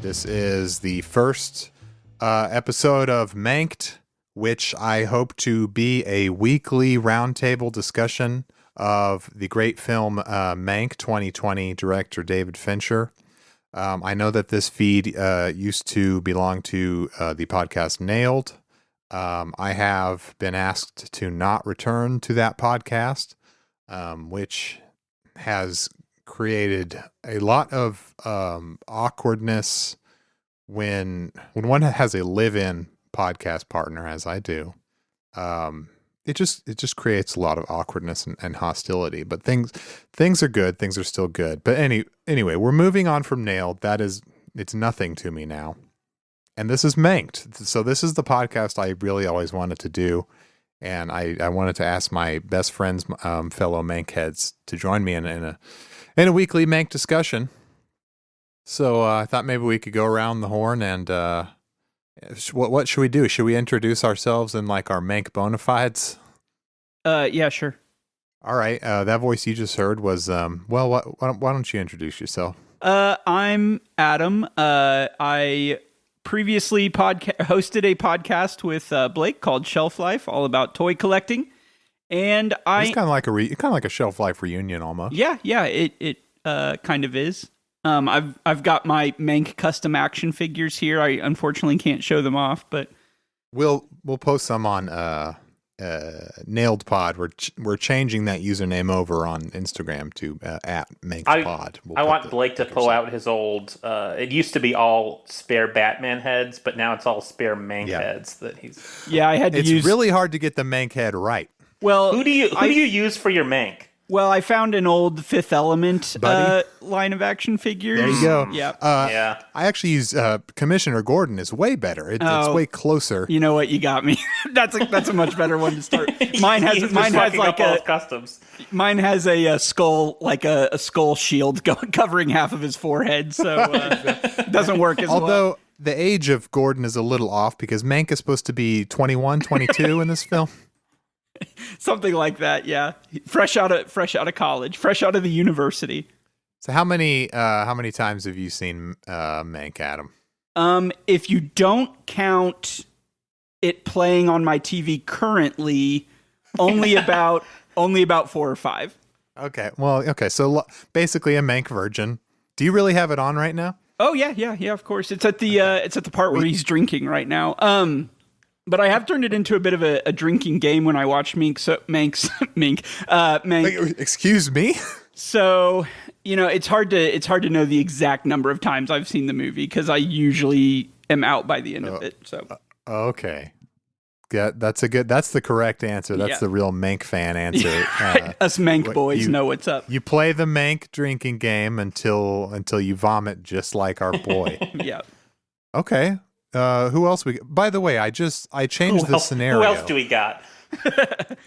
This is the first episode of Manked, which I hope to be a weekly roundtable discussion of the great film Mank 2020, director David Fincher. I know that this feed used to belong to the podcast Nailed. I have been asked to not return to that podcast, which has created a lot of awkwardness when one has a live-in podcast partner, as I do. It just creates a lot of awkwardness and hostility. But things are good. Things are still good. But anyway, we're moving on from Nailed. It's nothing to me now. And this is Manked. So this is the podcast I really always wanted to do. And I wanted to ask my best friends, fellow Mank heads, to join me in a weekly Mank discussion. So I thought maybe we could go around the horn and what should we do? Should we introduce ourselves in like our Mank bona fides? Yeah, sure. All right. That voice you just heard was why don't you introduce yourself? I'm Adam. I previously hosted a podcast with Blake called Shelf Life, all about toy collecting, and it's kind of like a Shelf Life reunion almost. Yeah, it kind of is. I've got my Mank custom action figures here. I unfortunately can't show them off, but we'll post some on Nailed Pod. We're changing that username over on Instagram to @MankedPod. I want Blake to pull out his old. It used to be all spare Batman heads, but now it's all spare Mank heads that he's. Yeah, I had to use. It's really hard to get the Mank head right. Well, who do you use for your Mank? Well, I found an old Fifth Element line of action figures. There you go. Yeah. I actually use Commissioner Gordon is way better. It's way closer. You know what? You got me. That's a much better one to start. Mine has like a customs. Mine has a skull, like a skull shield covering half of his forehead, so it doesn't work as well. Although the age of Gordon is a little off because Mank is supposed to be 21, 22 in this film. Something like that, yeah. Fresh out of college, fresh out of the university. So how many times have you seen Mank, Adam? If you don't count it playing on my TV currently, only about 4 or 5. Okay. Well, okay. So basically a Mank virgin. Do you really have it on right now? Oh yeah, of course. It's at the part where he's drinking right now. But I have turned it into a bit of a drinking game when I watch Mank. Excuse me? So, it's hard to know the exact number of times I've seen the movie because I usually am out by the end of it. So, okay. Yeah, that's the correct answer. That's the real Mank fan answer. Us Mank boys know what's up. You play the Mank drinking game until you vomit just like our boy. Yeah. Okay. Who else by the way, I changed the scenario. Who else do we got?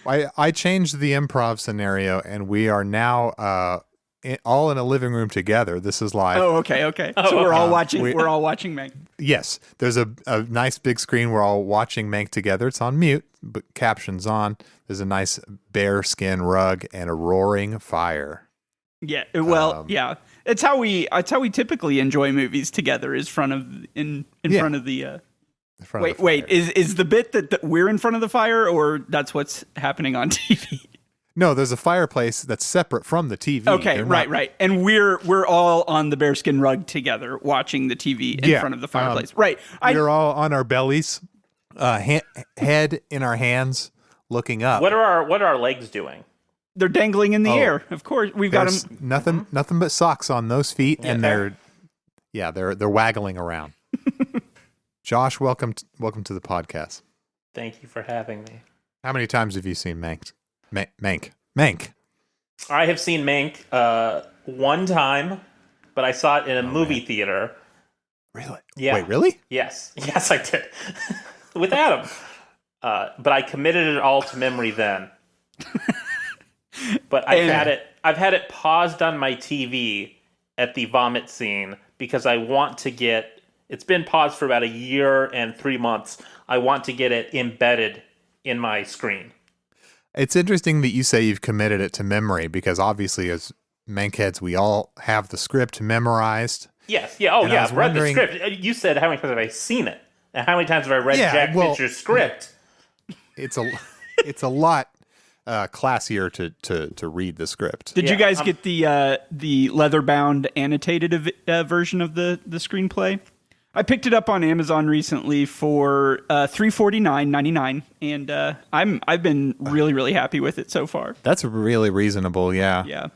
I changed the improv scenario and we are now all in a living room together. This is live. Oh, okay. So we're all watching Mank. Yes. There's a nice big screen. We're all watching Mank together. It's on mute, but captions on. There's a nice bear skin rug and a roaring fire. Yeah. Well, yeah. It's how we typically enjoy movies together. Is in front of the. Wait. Is the bit that we're in front of the fire, or that's what's happening on TV? No, there's a fireplace that's separate from the TV. Okay, right. And we're all on the bearskin rug together, watching the TV in front of the fireplace. Right. We're all on our bellies, head in our hands, looking up. What are our legs doing? They're dangling in the air. Of course, we've got them. Nothing but socks on those feet, and they're waggling around. Josh, welcome to the podcast. Thank you for having me. How many times have you seen Mank? Mank. I have seen Mank one time, but I saw it in a movie theater. Really? Yeah. Wait, really? Yes, I did. With Adam. But I committed it all to memory then. But I've had it paused on my TV at the vomit scene because I want to get. It's been paused for about a year and 3 months. I want to get it embedded in my screen. It's interesting that you say you've committed it to memory because obviously as Mankheads, we all have the script memorized. Yes. Yeah. Oh, and yeah. I've read the script. You said how many times have I seen it, and how many times have I read Jack Fincher's script? It's a lot classier to read the script. Did you guys get the leather-bound annotated version of the screenplay? I picked it up on Amazon recently for $349.99, and I've been really, really happy with it so far. That's really reasonable, yeah. Yeah.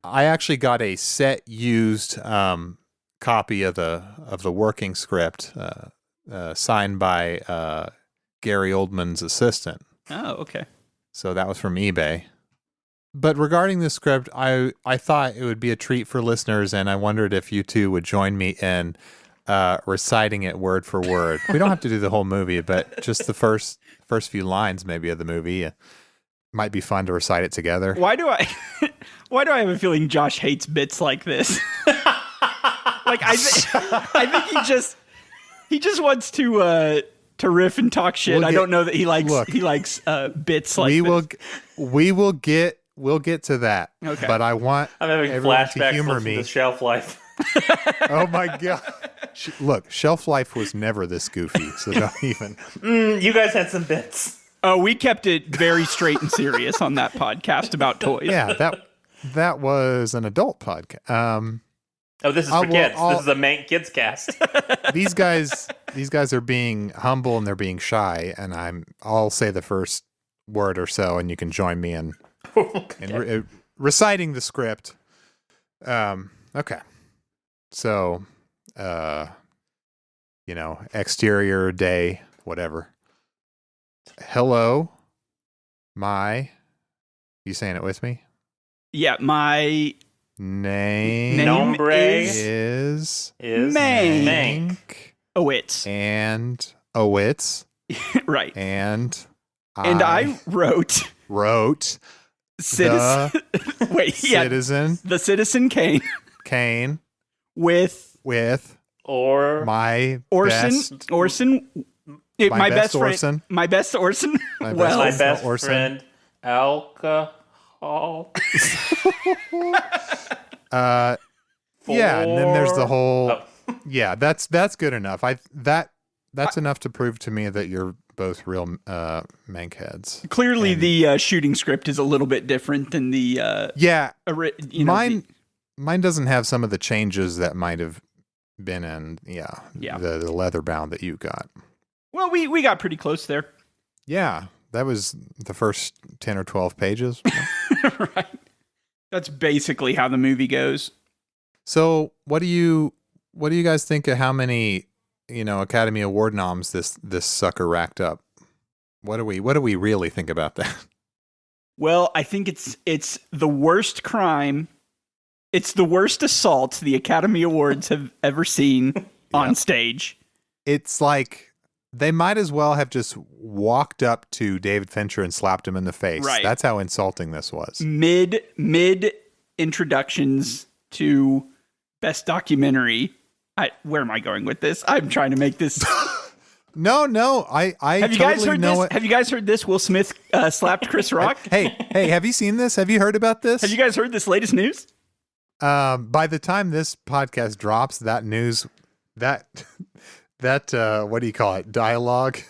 I actually got a set used copy of the working script signed by Gary Oldman's assistant. Oh, okay. So that was from eBay. But regarding the script, I thought it would be a treat for listeners, and I wondered if you two would join me in reciting it word for word. We don't have to do the whole movie, but just the first few lines maybe of the movie. Might be fun to recite it together. Why do I have a feeling Josh hates bits like this? Like I think he just wants to riff and talk shit. I don't know that he likes bits like this. We'll get to that. Okay. But I'm having flashbacks to humor me. To shelf life. Oh my god! Look, shelf life was never this goofy, so don't even. You guys had some bits. Oh, we kept it very straight and serious on that podcast about toys. Yeah, that was an adult podcast. This is for kids. This is a Mank Kids cast. These guys are being humble and they're being shy, and I'll say the first word or so, and you can join me in reciting the script. Okay. So, exterior day, whatever. Hello, you saying it with me? Yeah, my name is Mank. Owitz. And Owitz. Right. And I wrote Citizen. The Citizen Kane. Kane. With or my Orson. Best, Orson. My best friend. Orson. My best Orson. My best Orson. Friend. Alcohol. Yeah, and then there's the whole. Oh. Yeah, that's good enough. That's enough to prove to me that you're both real Mank heads. Clearly, the shooting script is a little bit different than the. Mine doesn't have some of the changes that might have been in. The leather bound that you got. Well, we got pretty close there. Yeah, that was the first 10 or 12 pages. Right. That's basically how the movie goes. So, what do you guys think of how many, Academy Award noms this sucker racked up? What do we really think about that? Well, I think it's the worst crime. It's the worst assault the Academy Awards have ever seen on stage. It's like they might as well have just walked up to David Fincher and slapped him in the face. Right. That's how insulting this was. Mid introductions to Best Documentary. Where am I going with this? I'm trying to make this. No. I have you guys heard this? Have you guys heard this? Will Smith slapped Chris Rock. Hey, have you seen this? Have you heard about this? Have you guys heard this latest news? By the time this podcast drops, that news, that what do you call it? Dialogue,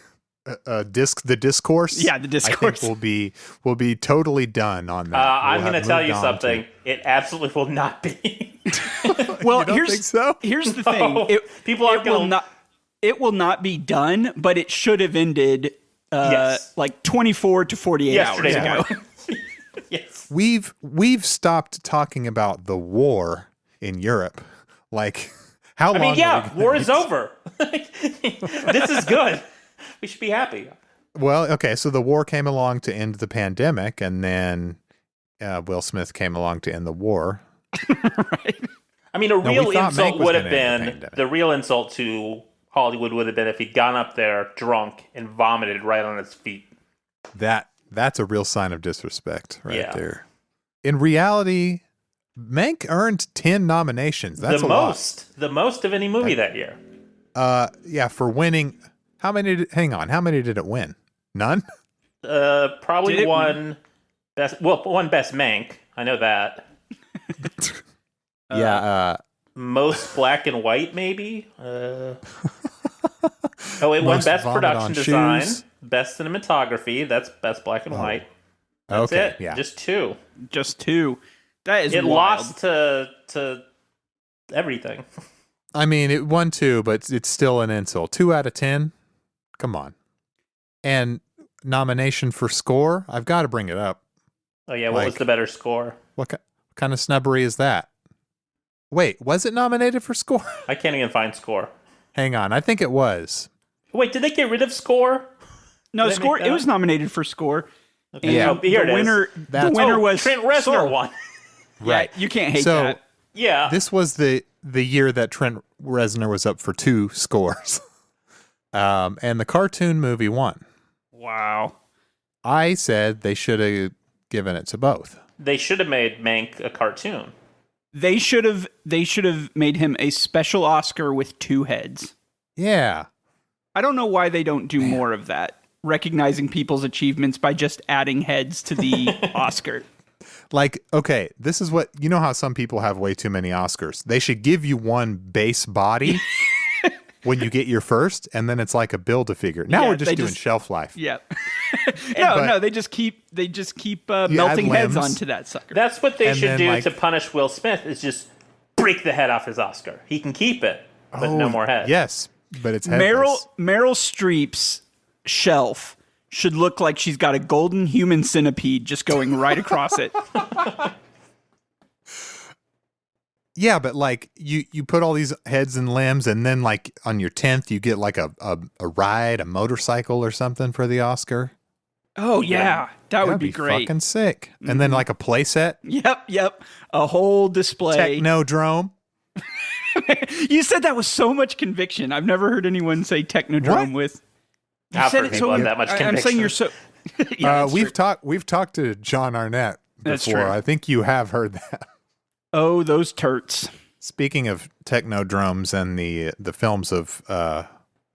the discourse. Yeah, the discourse. I think will be totally done on that. I'm going to tell you something. It absolutely will not be. Well, think so? Here's the thing. It will not be done, but it should have ended like 24 to 48 hours ago. Yes. We've stopped talking about the war in Europe. Like, how long? War is over. This is good. We should be happy. Well, okay, so the war came along to end the pandemic, and then Will Smith came along to end the war. Right. A real insult would have been the real insult to Hollywood would have been if he'd gone up there drunk and vomited right on his feet. That's a real sign of disrespect there. In reality, Mank earned 10 nominations. That's a lot. The most of any movie that year. For winning. How many did it win? None? Probably one best Mank. I know that. most black and white, maybe. It won best production design, best cinematography. That's best black and white. That's it. Yeah, just two. That is it wild. Lost to everything. I mean, it won 2, but it's still an insult. 2 out of 10. Come on. And nomination for score. I've got to bring it up. Oh yeah, what was the better score? What kind of snubbery is that? Wait, was it nominated for score? I can't even find score. Hang on, I think it was. Wait, did they get rid of score? No, score. It was nominated for score. Okay. Yeah, the winner was Trent Reznor won. Right, you can't hate that. Yeah, this was the year that Trent Reznor was up for 2 scores, and the cartoon movie won. Wow. I said they should have given it to both. They should have made Mank a cartoon. They should have made him a special Oscar with 2 heads. Yeah. I don't know why they don't do more of that, recognizing people's achievements by just adding heads to the Oscar. Like, okay, this is what, you know how some people have way too many Oscars. They should give you one base body when you get your first, and then it's like a Build-A-Figure. Now we're just doing shelf life. Yeah. No, they just keep melting heads onto that sucker. That's what they should do to punish Will Smith, is just break the head off his Oscar. He can keep it, but no more head. Yes, but it's headless. Meryl Streep's shelf should look like she's got a golden human centipede just going right across it. Yeah, but like you put all these heads and limbs, and then like on your 10th you get like a ride, a motorcycle or something for the Oscar. Oh yeah, that would be great. Fucking sick. Mm-hmm. And then like a play set. Yep. A whole display. Technodrome. You said that with so much conviction. I've never heard anyone say Technodrome with. You I've said heard it so that much conviction. I'm saying you're so. We've talked to John Arnett before. That's true. I think you have heard that. Oh, those turts. Speaking of technodromes and the films of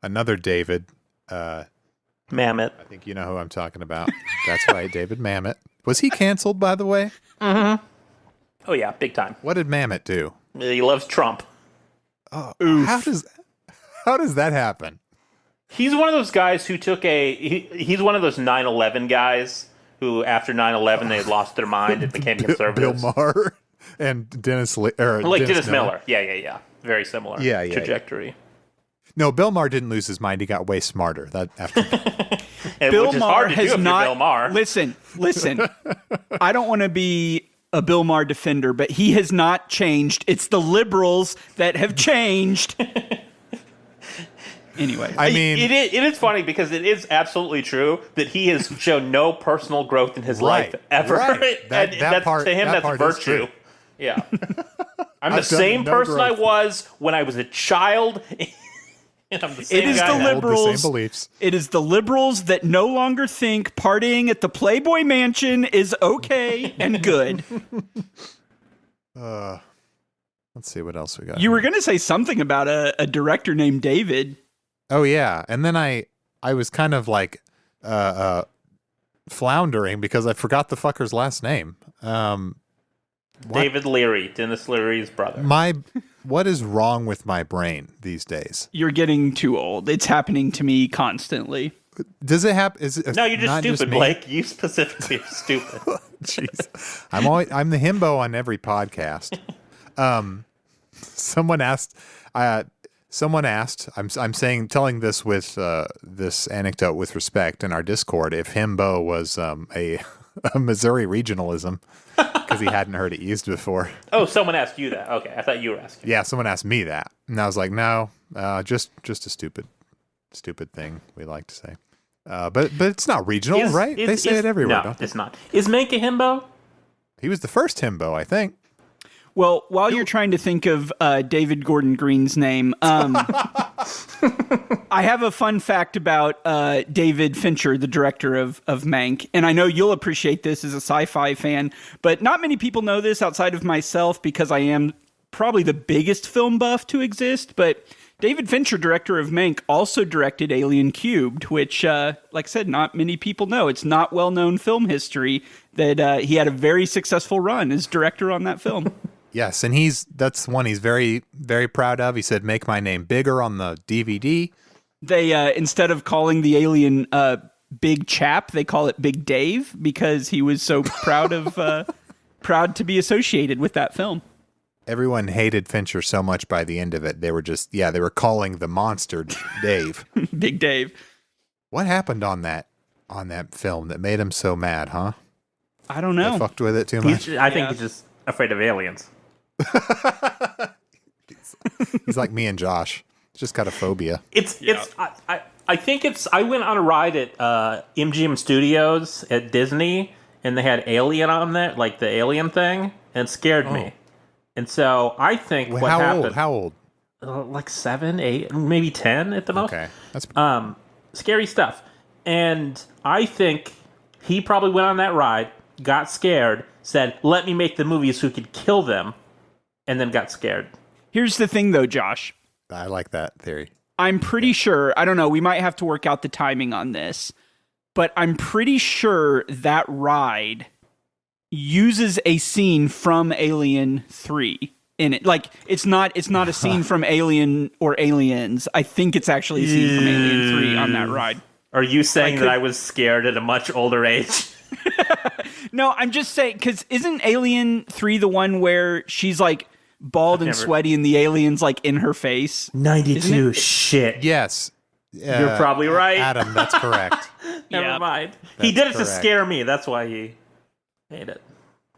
another David Mamet. I think you know who I'm talking about. That's right, David Mamet. Was he canceled, by the way? Mm-hmm. Oh yeah, big time. What did Mamet do? He loves Trump. Oh, how does that happen? He's one of those guys who took he's one of those 9/11 guys who, after 9/11, they lost their mind and became conservatives. Bill Maher and Dennis Miller. Yeah. Very similar trajectory. No, Bill Maher didn't lose his mind. He got way smarter. Bill Maher has not. Bill Maher. Listen. I don't want to be a Bill Maher defender, but he has not changed. It's the liberals that have changed. Anyway, I mean, it is funny because it is absolutely true that he has shown no personal growth in his life ever. Right. That's virtue. Yeah. I'm the same person I was when I was a child. I'm the same guy now. The same beliefs. It is the liberals that no longer think partying at the Playboy Mansion is okay and good. Let's see what else we got. You were going to say something about a director named David. Oh yeah, and then I was kind of like floundering because I forgot the fucker's last name. David Leary, Dennis Leary's brother. What is wrong with my brain these days? You're getting too old. It's happening to me constantly. Does it happen? No, you're just stupid, Blake. You specifically are stupid. Jeez, I'm the himbo on every podcast. Someone asked. I'm telling this with this anecdote with respect in our Discord. If himbo was a Missouri regionalism. Because he hadn't heard it used before. Oh, someone asked you that. Okay, I thought you were asking. Yeah, someone asked me that, and I was like, no, just a stupid thing we like to say. But it's not regional, right? They say it everywhere. No, it's not. Is Mank a himbo? He was the first himbo, I think. Well, while you're trying to think of David Gordon Green's name, I have a fun fact about David Fincher, the director of Mank. And I know you'll appreciate this as a sci-fi fan, but not many people know this outside of myself because I am probably the biggest film buff to exist. But David Fincher, director of Mank, also directed Alien Cubed, which, like I said, not many people know. It's not well-known film history that he had a very successful run as director on that film. Yes, and that's one he's very, very proud of. He said, "Make my name bigger" on the DVD. They instead of calling the alien Big Chap, they call it Big Dave because he was so proud to be associated with that film. Everyone hated Fincher so much by the end of it. They were they were calling the monster Dave. Big Dave. What happened on that film that made him so mad, huh? I don't know. They fucked with it too much. I think he's just afraid of aliens. He's like me and Josh. Just got a phobia. I think I went on a ride at MGM Studios at Disney, and they had Alien on there, like the Alien thing, and it scared me. And so I think what happened... How old? Like 7, 8, maybe 10 at the most. Okay. That's scary stuff. And I think he probably went on that ride, got scared, said, "Let me make the movie so we could kill them," and then got scared. Here's the thing, though, Josh. I like that theory. I'm pretty sure, I don't know, we might have to work out the timing on this, but I'm pretty sure that ride uses a scene from Alien 3 in it. Like, it's not a scene from Alien or Aliens. I think it's actually a scene from Alien 3 on that ride. Are you saying that I was scared at a much older age? No, I'm just saying, because isn't Alien 3 the one where she's like bald and sweaty and the alien's like in her face? 92, shit. Yes. You're probably right. Adam, that's correct. Never mind. He did it to scare me. That's why he made it.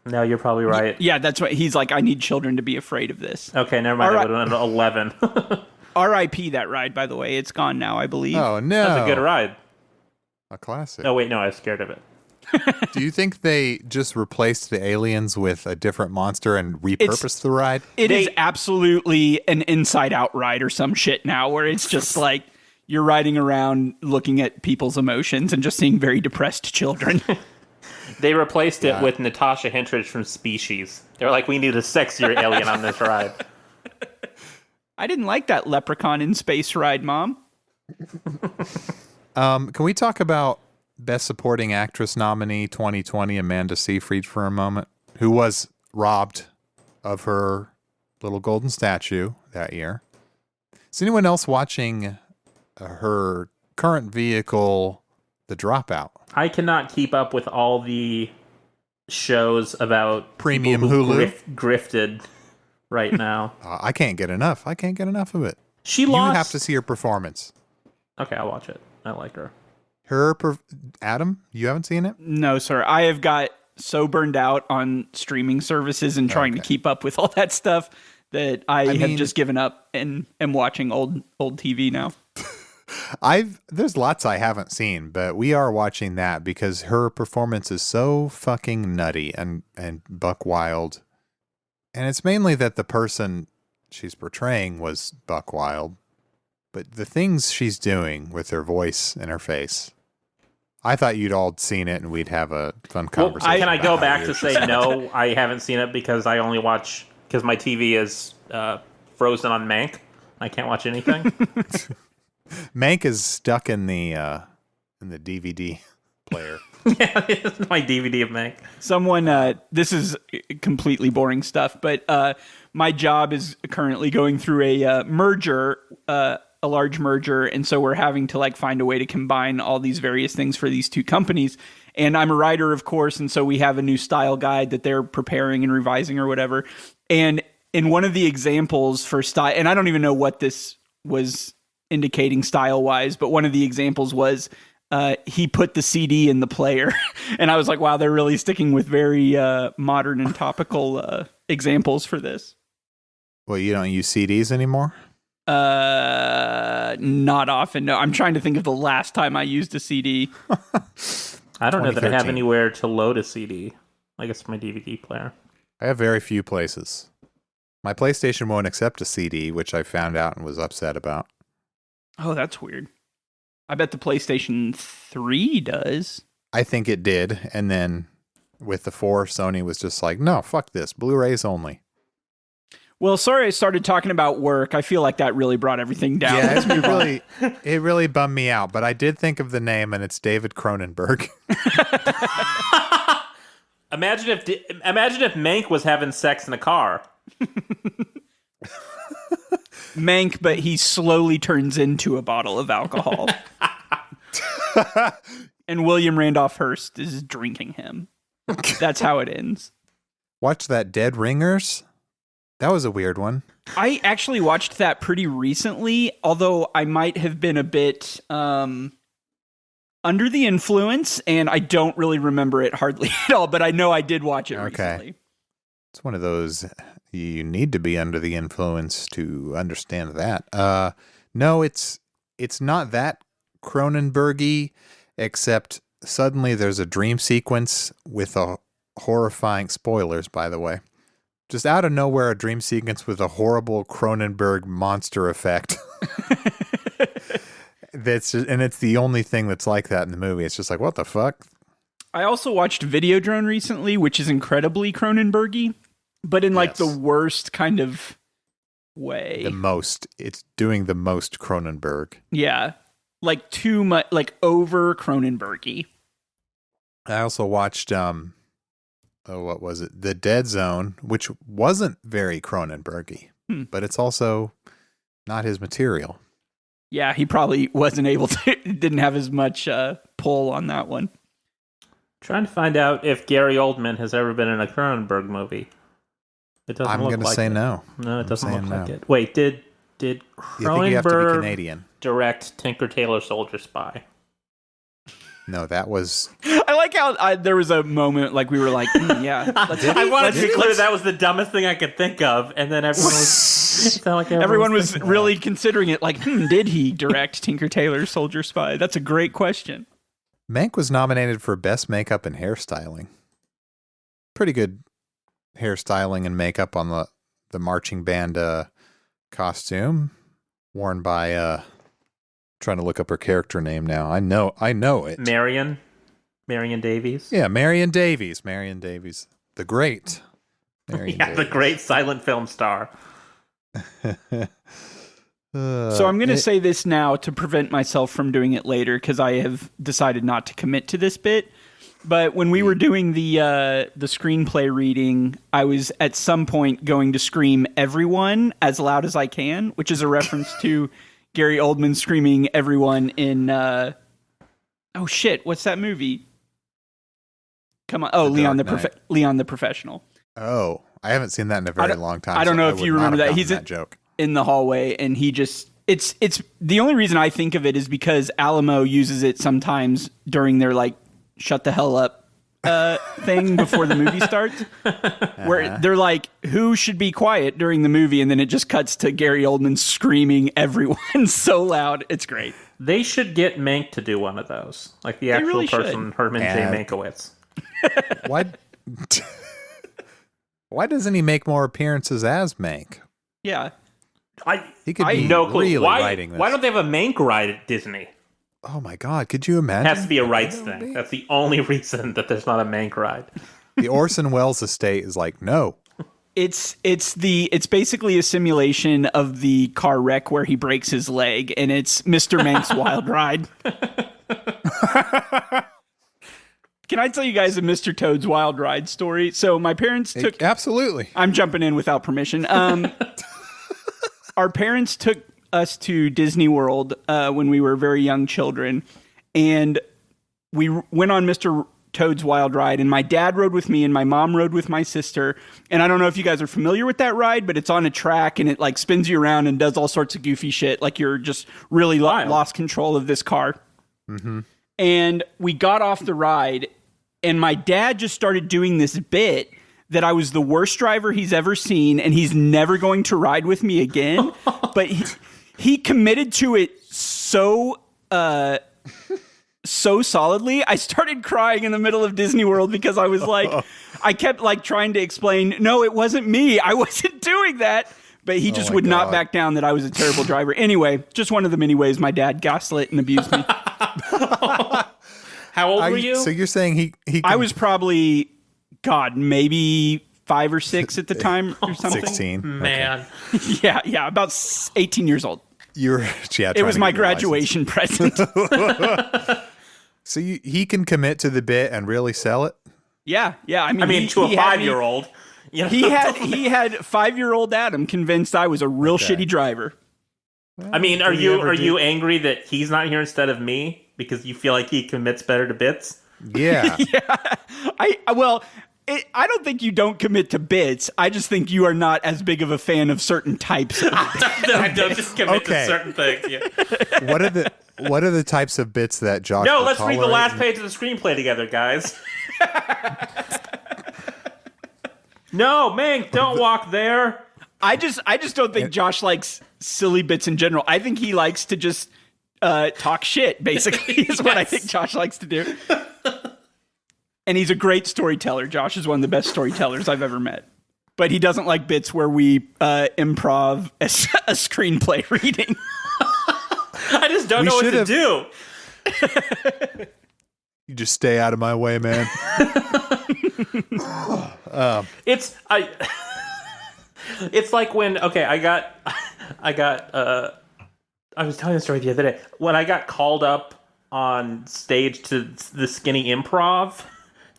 No, you're probably right. Yeah, that's why he's like, I need children to be afraid of this. Okay, never mind. I would have been 11. R.I.P. that ride, by the way. It's gone now, I believe. Oh, no. That's a good ride. A classic. Oh, wait, no, I was scared of it. Do you think they just replaced the aliens with a different monster and repurposed the ride? It is absolutely an Inside Out ride or some shit now, where it's just like you're riding around looking at people's emotions and just seeing very depressed children. They replaced it with Natasha Henstridge from Species. They're like, we need a sexier alien on this ride. I didn't like that Leprechaun in Space ride, Mom. Can we talk about Best Supporting Actress nominee 2020 Amanda Seyfried for a moment, who was robbed of her little golden statue that year? Is anyone else watching her current vehicle, The Dropout? I cannot keep up with all the shows about premium people who Hulu grifted right now. I can't get enough. I can't get enough of it. She lost. You have to see her performance. Okay, I'll watch it. I like her. Adam, you haven't seen it? No, sir. I have got so burned out on streaming services and trying to keep up with all that stuff that I have just given up and am watching old TV now. There's lots I haven't seen, but we are watching that because her performance is so fucking nutty and buck wild. And it's mainly that the person she's portraying was buck wild, but the things she's doing with her voice and her face. I thought you'd all seen it and we'd have a fun conversation. Can I go back to say no, I haven't seen it because I only watch, because my TV is frozen on Mank. I can't watch anything. Mank is stuck in the DVD player. Yeah, it's my DVD of Mank. Someone, this is completely boring stuff, but my job is currently going through a merger, a large merger, and so we're having to like find a way to combine all these various things for these two companies. And I'm a writer, of course, and so we have a new style guide that they're preparing and revising or whatever. And in one of the examples for style, and I don't even know what this was indicating style-wise, but one of the examples was he put the CD in the player. And I was like, wow, they're really sticking with very modern and topical examples for this. Well, you don't use CDs anymore? Not often. No, I'm trying to think of the last time I used a CD. I don't know that I have anywhere to load a CD. I guess my DVD player. I have very few places. My PlayStation won't accept a CD, which I found out and was upset about. Oh, that's weird. I bet the PlayStation 3 does. I think it did. And then with the 4, Sony was just like, no, fuck this. Blu-rays only. Well, sorry I started talking about work. I feel like that really brought everything down. Yeah, it really bummed me out. But I did think of the name, and it's David Cronenberg. Imagine if Mank was having sex in a car. Mank, but he slowly turns into a bottle of alcohol. And William Randolph Hearst is drinking him. That's how it ends. Watch that Dead Ringers. That was a weird one. I actually watched that pretty recently, although I might have been a bit under the influence, and I don't really remember it hardly at all, but I know I did watch it recently. It's one of those, you need to be under the influence to understand that. No, it's not that Cronenberg-y, except suddenly there's a dream sequence with a horrifying, spoilers by the way, just out of nowhere, a dream sequence with a horrible Cronenberg monster effect. And it's the only thing that's like that in the movie. It's just like, what the fuck? I also watched Videodrome recently, which is incredibly Cronenberg-y, but in like the worst kind of way. It's doing the most Cronenberg. Yeah. Like too much, like over Cronenberg-y. I also watched, what was it? The Dead Zone, which wasn't very Cronenberg-y, but it's also not his material. Yeah, he probably wasn't able to, didn't have as much pull on that one. Trying to find out if Gary Oldman has ever been in a Cronenberg movie. It doesn't look like it. I'm going to say no. No, it doesn't look like it. Wait, did Cronenberg you have to be Canadian. Direct Tinker Tailor Soldier Spy? No, that was... I like how there was a moment like we were like, yeah. I wanted to be clear that was the dumbest thing I could think of, and then everyone was really considering it like, did he direct Tinker Tailor Soldier Spy? That's a great question. Mank was nominated for Best Makeup and Hairstyling. Pretty good hairstyling and makeup on the marching band costume worn by... trying to look up her character name now. I know it. Marion Davies. Yeah, Marion Davies. The great Marion Davies. The great silent film star. So I'm going to say this now to prevent myself from doing it later because I have decided not to commit to this bit. But when we were doing the screenplay reading, I was at some point going to scream "everyone" as loud as I can, which is a reference to Gary Oldman screaming "everyone" in oh shit, what's that movie? Come on, Leon the Professional. Oh, I haven't seen that in a very long time. I don't know if you remember that. He's that joke in the hallway, and he just it's the only reason I think of it is because Alamo uses it sometimes during their like shut the hell up thing before the movie starts, where they're like, who should be quiet during the movie, and then it just cuts to Gary Oldman screaming "everyone" so loud. It's great. They should get Mank to do one of those, like the actual really person, Herman J. Mankiewicz. Why doesn't he make more appearances as Mank? Yeah, he could be no clue. Really why writing this. Why don't they have a Mank ride at Disney? Oh my God, could you imagine? It has to be a rights thing. That's the only reason that there's not a Mank ride. The Orson Welles estate is like, no. It's basically a simulation of the car wreck where he breaks his leg, and it's Mr. Mank's Wild Ride. Can I tell you guys a Mr. Toad's Wild Ride story? So my parents took... Absolutely. I'm jumping in without permission. Our parents took us to Disney World when we were very young children, and we went on Mr. Toad's Wild Ride, and my dad rode with me and my mom rode with my sister. And I don't know if you guys are familiar with that ride, but it's on a track and it like spins you around and does all sorts of goofy shit. Like you're just really lost control of this car. Mm-hmm. And we got off the ride, and my dad just started doing this bit that I was the worst driver he's ever seen, and he's never going to ride with me again. But he committed to it so solidly. I started crying in the middle of Disney World because I was like, I kept like trying to explain, no, it wasn't me. I wasn't doing that. But he just would not back down that I was a terrible driver. Anyway, just one of the many ways my dad gaslit and abused me. How old were you? So you're saying he I was probably, maybe 5 or 6 at the time or something. 16. Man. Okay. Yeah, about 18 years old. It was my graduation present. So he can commit to the bit and really sell it? Yeah. I mean, to a 5-year-old. You know? He had 5-year-old Adam convinced I was a real shitty driver. Well, I mean, are you angry that he's not here instead of me because you feel like he commits better to bits? Yeah. Yeah. I don't think you don't commit to bits. I just think you are not as big of a fan of certain types of I don't just commit to certain things. Yeah. What are the types of bits that Josh? No, let's read the last page of the screenplay together, guys. No, Mank, don't walk there. I just don't think Josh likes silly bits in general. I think he likes to just talk shit, basically, is what I think Josh likes to do. And he's a great storyteller. Josh is one of the best storytellers I've ever met. But he doesn't like bits where we improv a screenplay reading. I just don't know what to do. You just stay out of my way, man. It's like when I was telling the story the other day when I got called up on stage to the Skinny Improv.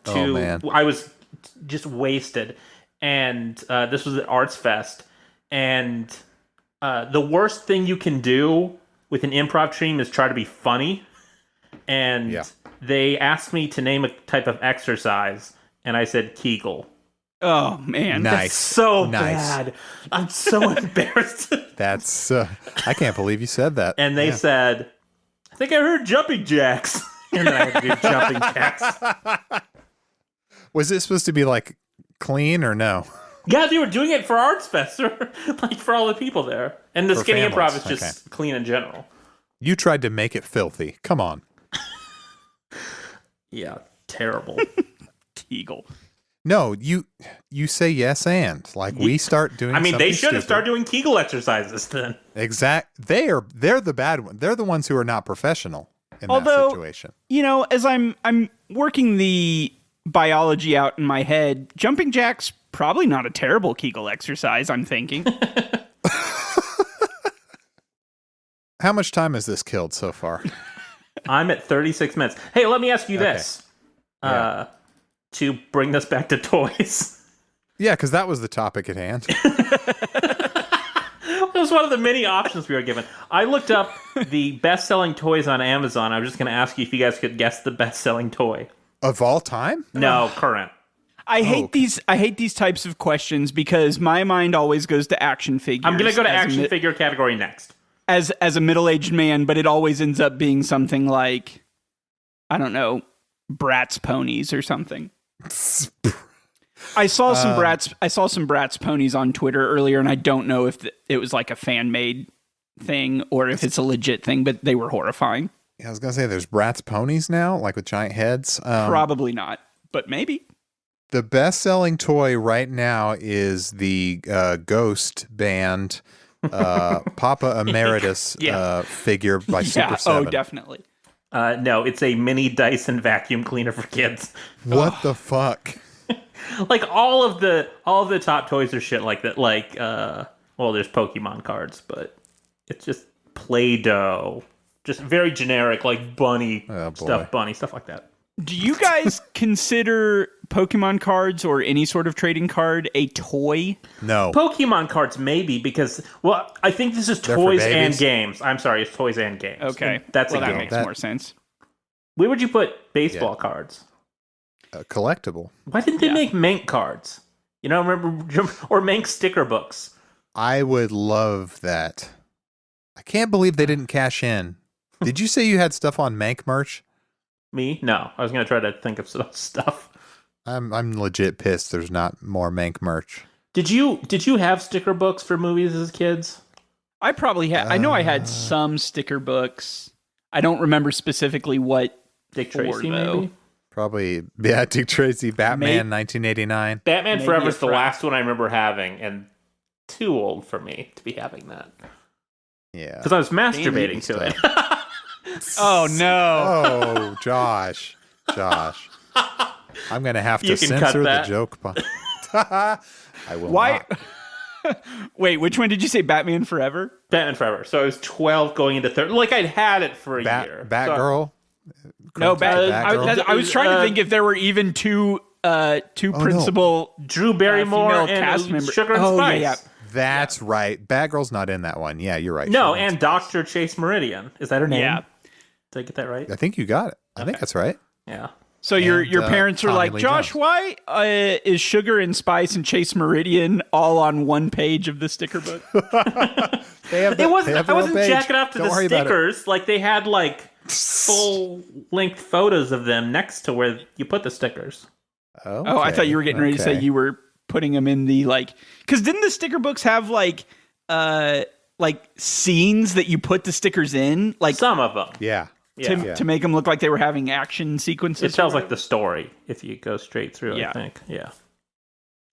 I was just wasted, and this was at Arts Fest, and the worst thing you can do with an improv team is try to be funny, and they asked me to name a type of exercise, and I said Kegel. Oh man, nice. That's so bad. I'm so embarrassed. That's I can't believe you said that. And they said, I think I heard jumping jacks. And then I had to do jumping jacks. Was it supposed to be like clean or no? Yeah, they were doing it for Arts Fest, like for all the people there. And the for Skinny families. Improv is just clean in general. You tried to make it filthy. Come on. Yeah, terrible. Kegel. No, you say yes and we start doing. I mean, they should have stupid. started doing Kegel exercises then. They're the bad ones. They're the ones who are not professional in that situation. You know, as I'm working the biology out in my head, jumping jacks probably not a terrible Kegel exercise, I'm thinking. How much time has this killed so far? I'm at 36 minutes. Hey, let me ask you this. To bring this back to toys. Yeah, because that was the topic at hand. It was one of the many options we were given. I looked up the best-selling toys on Amazon. I was just going to ask you if you guys could guess the best-selling toy. Of all time? No, current. I hate these types of questions because my mind always goes to action figures. I'm going to go to action figure category next. As a middle-aged man, but it always ends up being something like, I don't know, Bratz ponies or something. I saw some Bratz ponies on Twitter earlier, and I don't know if it was like a fan-made thing or if it's a legit thing, but they were horrifying. Yeah, I was gonna say there's Bratz ponies now, like with giant heads. Probably not, but maybe. The best-selling toy right now is the Ghost Band Papa Emeritus figure by Super 7. Oh, definitely. No, it's a mini Dyson vacuum cleaner for kids. What the fuck? Like all of the top toys are shit like that. Like, there's Pokemon cards, but it's just Play-Doh, just very generic, like bunny stuff like that. Do you guys consider Pokemon cards or any sort of trading card a toy? No. Pokemon cards maybe because I think this is toys and games. I'm sorry, it's toys and games. Okay, that's a game. That makes more sense. Where would you put baseball cards? Collectible. Why didn't they make Mank cards? You know, remember or Mank sticker books? I would love that. I can't believe they didn't cash in. Did you say you had stuff on Mank merch? Me? No. I was going to try to think of some stuff. I'm legit pissed there's not more Mank merch. Did you have sticker books for movies as kids? I probably had. I know I had some sticker books. I don't remember specifically what. Dick Tracy, maybe? Probably, Dick Tracy, Batman, 1989. Batman Forever is the last one I remember having, and too old for me to be having that. Yeah. Because I was masturbating to it. Oh, no. Oh, Josh. I'm going to have to You can censor cut the joke. I will not. Wait, which one did you say? Batman Forever? Batman Forever. So I was 12 going into 13. Like, I'd had it for a year. Batgirl? No, I was trying to think if there were even two two principal Drew Barrymore cast members. Sugar and Spice. Yeah. That's right. Batgirl's not in that one. Yeah, you're right. No, and Dr. Chase Meridian. Is that her name? Yeah. Did I get that right? I think you got it. I think that's right. Yeah. So your parents are like, Josh, why is Sugar and Spice and Chase Meridian all on one page of the sticker book? I wasn't jacking off to the stickers. Like they had like full length photos of them next to where you put the stickers. Okay. Oh, I thought you were getting ready to say you were putting them in the because didn't the sticker books have like scenes that you put the stickers in? Like some of them. Yeah. To make them look like they were having action sequences. It tells like the story if you go straight through. I think. Yeah.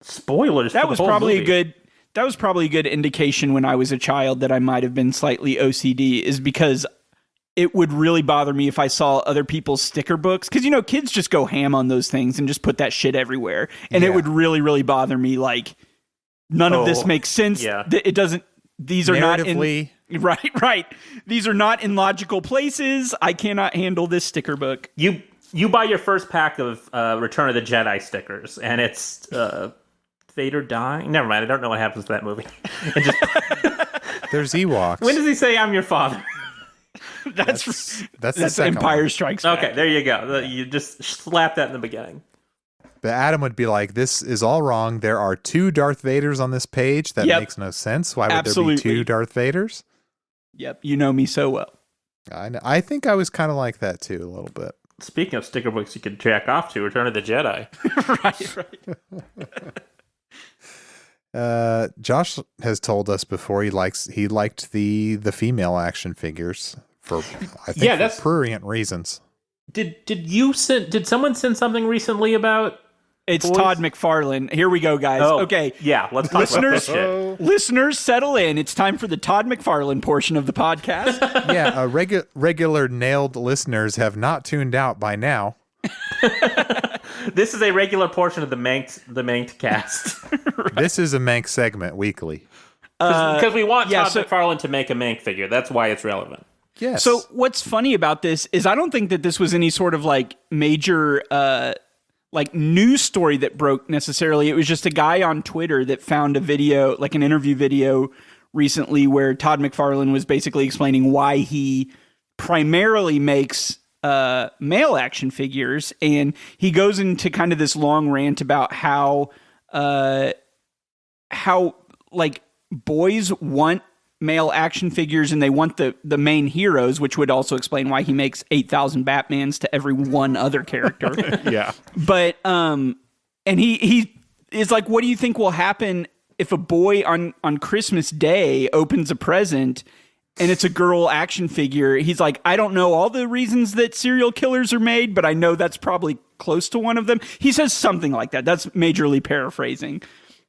Spoilers. That was probably a good. That was probably a good indication when I was a child that I might have been slightly OCD. Is because it would really bother me if I saw other people's sticker books, because kids just go ham on those things and just put that shit everywhere, and it would really, really bother me. Like none of this makes sense. Yeah. It doesn't. These are not in right. These are not in logical places. I cannot handle this sticker book. You buy your first pack of Return of the Jedi stickers, and it's Vader dying. Never mind. I don't know what happens to that movie. There's Ewoks. When does he say, "I'm your father"? That's Empire Strikes Back. Okay, there you go. You just slap that in the beginning. But Adam would be like, "This is all wrong. There are 2 Darth Vaders on this page. That makes no sense. Why would there be 2 Darth Vaders?" Yep, you know me so well. I know. I think I was kind of like that too, a little bit. Speaking of sticker books you could jack off to, Return of the Jedi. right. Josh has told us before he liked the female action figures for for prurient reasons. Did someone send something recently about? It's boys? Todd McFarlane. Here we go, guys. Oh, okay. Yeah, let's talk about this shit. Listeners, settle in. It's time for the Todd McFarlane portion of the podcast. Yeah, regular nailed listeners have not tuned out by now. This is a regular portion of the Manked cast. Right. This is a Mank segment weekly. Because we want Todd McFarlane to make a Mank figure. That's why it's relevant. Yes. So what's funny about this is I don't think that this was any sort of major news story that broke necessarily. It was just a guy on Twitter that found a video, like an interview video recently, where Todd McFarlane was basically explaining why he primarily makes male action figures, and he goes into kind of this long rant about how boys want male action figures and they want the main heroes, which would also explain why he makes 8,000 Batmans to every one other character. Yeah. But and he is like, what do you think will happen if a boy on Christmas Day opens a present and it's a girl action figure? He's like, I don't know all the reasons that serial killers are made, but I know that's probably close to one of them. He says something like that. That's majorly paraphrasing.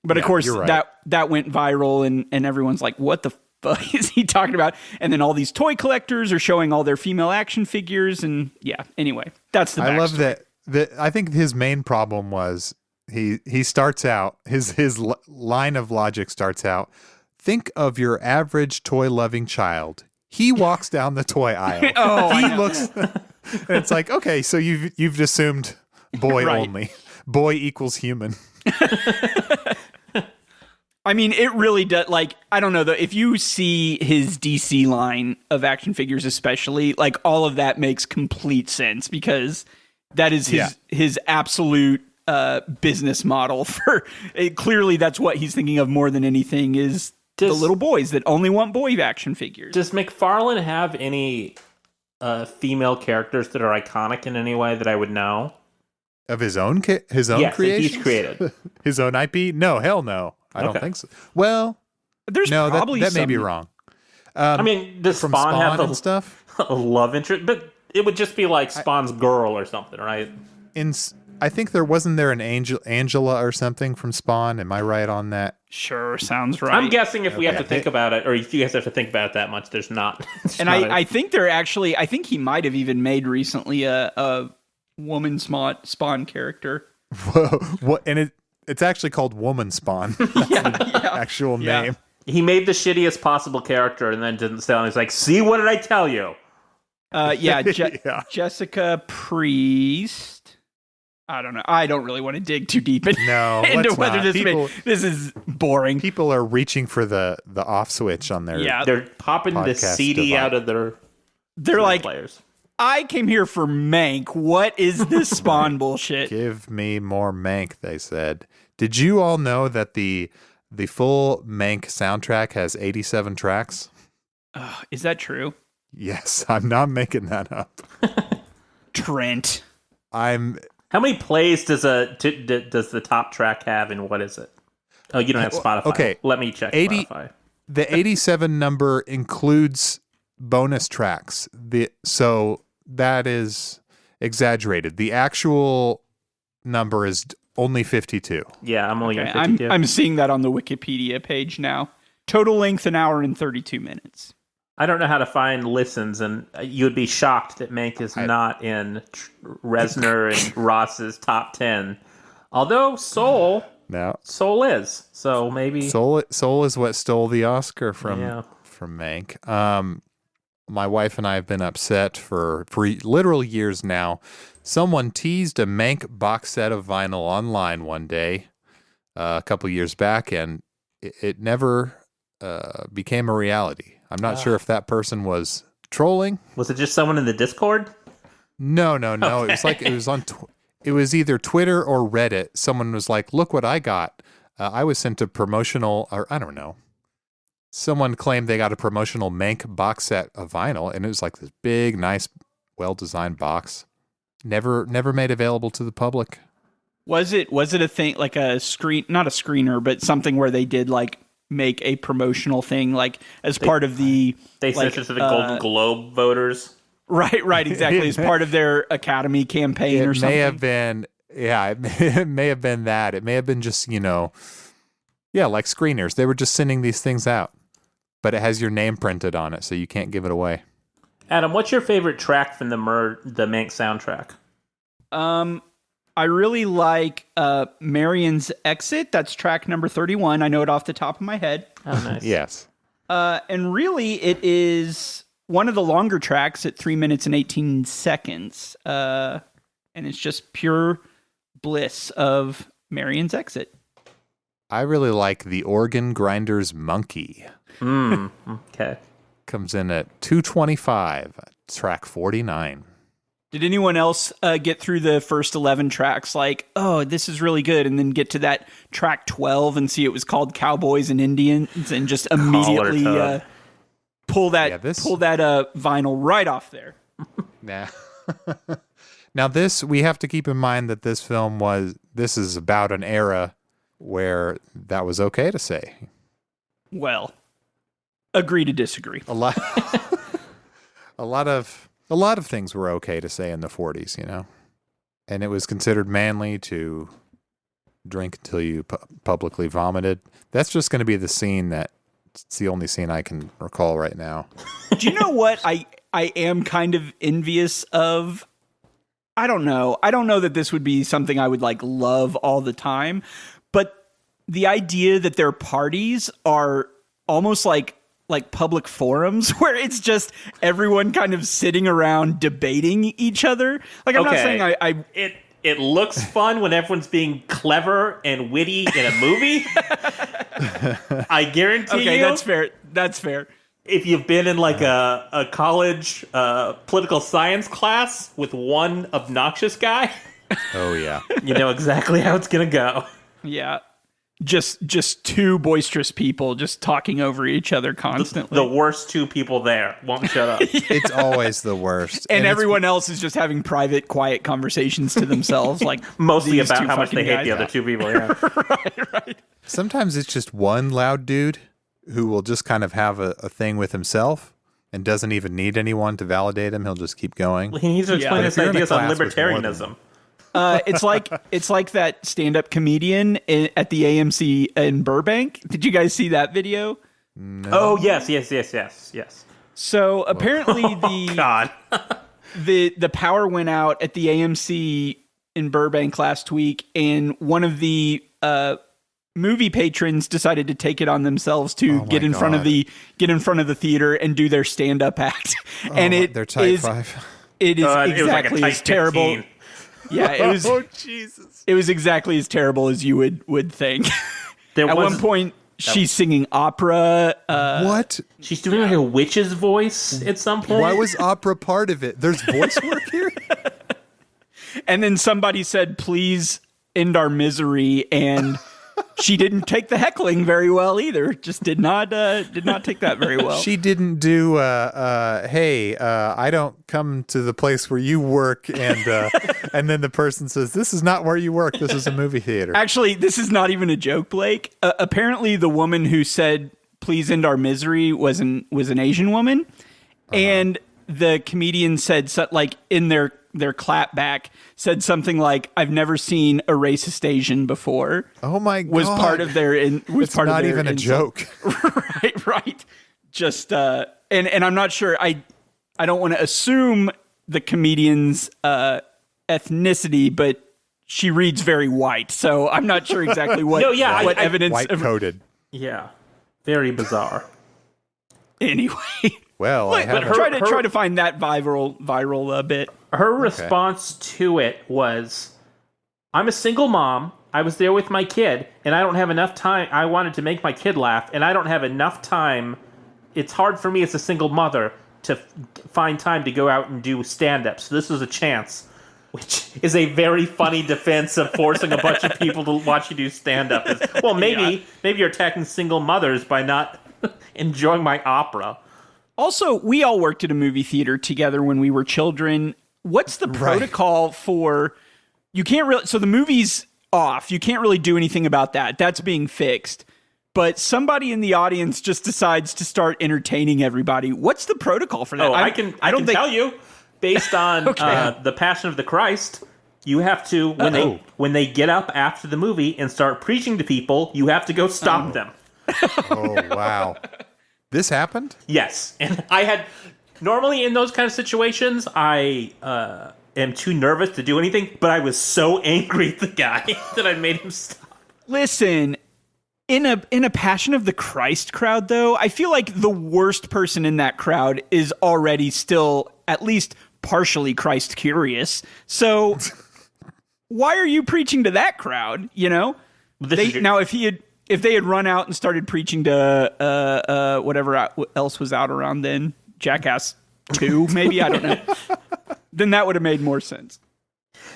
But of course, right. that went viral and everyone's like, what the fuck is he talking about? And then all these toy collectors are showing all their female action figures. And anyway, that's the backstory. I love that. I think his main problem was he starts out, his line of logic starts out, think of your average toy-loving child. He walks down the toy aisle. He looks, and it's like, okay, so you've assumed boy right. Only. Boy equals human. I mean, it really does. I don't know though. If you see his DC line of action figures, especially, all of that makes complete sense because that is his absolute business model for. Clearly, that's what he's thinking of more than anything is the little boys that only want boy action figures. Does McFarlane have any female characters that are iconic in any way that I would know? Of his own creation? That he's created. His own IP? No, hell no. I don't think so. Well, there's probably that may be wrong. I mean, does Spawn have stuff? A love interest? But it would just be like Spawn's girl or something, right? I think wasn't there an Angela or something from Spawn? Am I right on that? Sure, sounds right. I'm guessing if we have to think about it, or if you guys have to think about it that much, there's not. I think they're actually. I think he might have even made recently a woman Spawn character. Whoa! What? And it's actually called Woman Spawn. Actual name. He made the shittiest possible character and then didn't sell. And he's like, "See, what did I tell you?" Jessica Priest. I don't know. I don't really want to dig too deep into whether this is boring. People are reaching for the off switch on their they're popping the CD device. Out of their they're like players. I came here for Mank. What is this Spawn bullshit? Give me more Mank, they said. Did you all know that the full Mank soundtrack has 87 tracks? Is that true? Yes, I'm not making that up. Trent. How many plays does the top track have, and what is it? Oh, you don't have Spotify. Okay. Let me check Spotify. The 87 number includes bonus tracks. So that is exaggerated. The actual number is only 52. Yeah, I'm only 52. I'm seeing that on the Wikipedia page now. Total length, 1 hour and 32 minutes. I don't know how to find listens, and you'd be shocked that Mank is not in Reznor and Ross's top 10. Although Soul is. So maybe Soul is what stole the Oscar from Mank. My wife and I have been upset for literal years now. Someone teased a Mank box set of vinyl online one day, a couple years back, and it never became a reality. I'm not sure if that person was trolling. Was it just someone in the Discord? No. Okay. It was either Twitter or Reddit. Someone was like, "Look what I got." I was sent a promotional, or I don't know. Someone claimed they got a promotional Mank box set of vinyl, and it was like this big, nice, well-designed box. Never made available to the public. Was it a thing like a screen, not a screener, but something where they did like make a promotional thing, like as part of the sent it to the Golden Globe voters, right, exactly, as part of their Academy campaign or something. It may have been, it may have been that. It may have been just like screeners. They were just sending these things out, but it has your name printed on it, so you can't give it away. Adam, what's your favorite track from the Mank soundtrack? I really like Marion's Exit. That's track number 31. I know it off the top of my head. Oh, nice. Yes. And really, it is one of the longer tracks at 3 minutes and 18 seconds. And it's just pure bliss of Marion's Exit. I really like the Organ Grinder's Monkey. Okay. Comes in at 2:25, track 49. Did anyone else get through the first 11 tracks like, oh, this is really good, and then get to that track 12 and see it was called Cowboys and Indians and just immediately pull that vinyl right off there? Now we have to keep in mind that this is about an era where that was okay to say. Well, agree to disagree. A lot of things were okay to say in the 40s, and it was considered manly to drink until you publicly vomited. That's just going to be the scene it's the only scene I can recall right now. Do you know what I am kind of envious of? I don't know that this would be something I would love all the time, but the idea that their parties are almost like public forums where it's just everyone kind of sitting around debating each other. Like, I'm not saying it looks fun when everyone's being clever and witty in a movie. I guarantee you. Okay, that's fair. If you've been in a college political science class with one obnoxious guy, oh yeah, you know exactly how it's gonna go. Yeah. Just two boisterous people just talking over each other constantly. The worst two people there won't shut up. Yeah. It's always the worst. And everyone else is just having private, quiet conversations to themselves, mostly about how much they hate the other two people. Yeah. Right. Sometimes it's just one loud dude who will just kind of have a thing with himself and doesn't even need anyone to validate him. He'll just keep going. He needs to explain his ideas on libertarianism. It's like that stand-up comedian at the AMC in Burbank. Did you guys see that video? No. Oh yes. So apparently God. the power went out at the AMC in Burbank last week, and one of the movie patrons decided to take it on themselves to get in front of the theater and do their stand-up act. And their type 5. It is exactly as terrible. Yeah, it was. Oh Jesus! It was exactly as terrible as you would think. At one point, she's singing opera. What? She's doing like a witch's voice at some point. Why was opera part of it? There's voice work here. And then somebody said, "Please end our misery," and she didn't take the heckling very well either. Just did not take that very well. She didn't do. Hey, I don't come to the place where you work, and then the person says, "This is not where you work. This is a movie theater." Actually, this is not even a joke, Blake. Apparently, the woman who said, "Please end our misery," was an Asian woman, and the comedian said, like in their clap back, said something like, "I've never seen a racist Asian before." Oh my God! Was part of their it's part not of their even insult. A right. joke. Right. Just and I'm not sure. I don't want to assume the comedian's ethnicity, but she reads very white, so I'm not sure exactly what what evidence white coded. Yeah, very bizarre. Anyway, well, try to find that viral bit. Her response to it was, "I'm a single mom. I was there with my kid, and I don't have enough time. I wanted to make my kid laugh, and I don't have enough time. It's hard for me as a single mother to find time to go out and do stand-up. So this was a chance," which is a very funny defense of forcing a bunch of people to watch you do stand-up. Well, maybe you're attacking single mothers by not enjoying my opera. Also, we all worked at a movie theater together when we were children. What's the protocol for... You can't really... So the movie's off. You can't really do anything about that. That's being fixed. But somebody in the audience just decides to start entertaining everybody. What's the protocol for that? I can tell you. Based on the Passion of the Christ, you have to, when they get up after the movie and start preaching to people, you have to go stop them. Oh, wow. This happened? Yes. And normally in those kind of situations, I am too nervous to do anything, but I was so angry at the guy that I made him stop. Listen, in a Passion of the Christ crowd, though, I feel like the worst person in that crowd is already still at least partially Christ curious. So why are you preaching to that crowd? You know, now if they had run out and started preaching to whatever else was out around then, Jackass 2, maybe, I don't know, then that would have made more sense.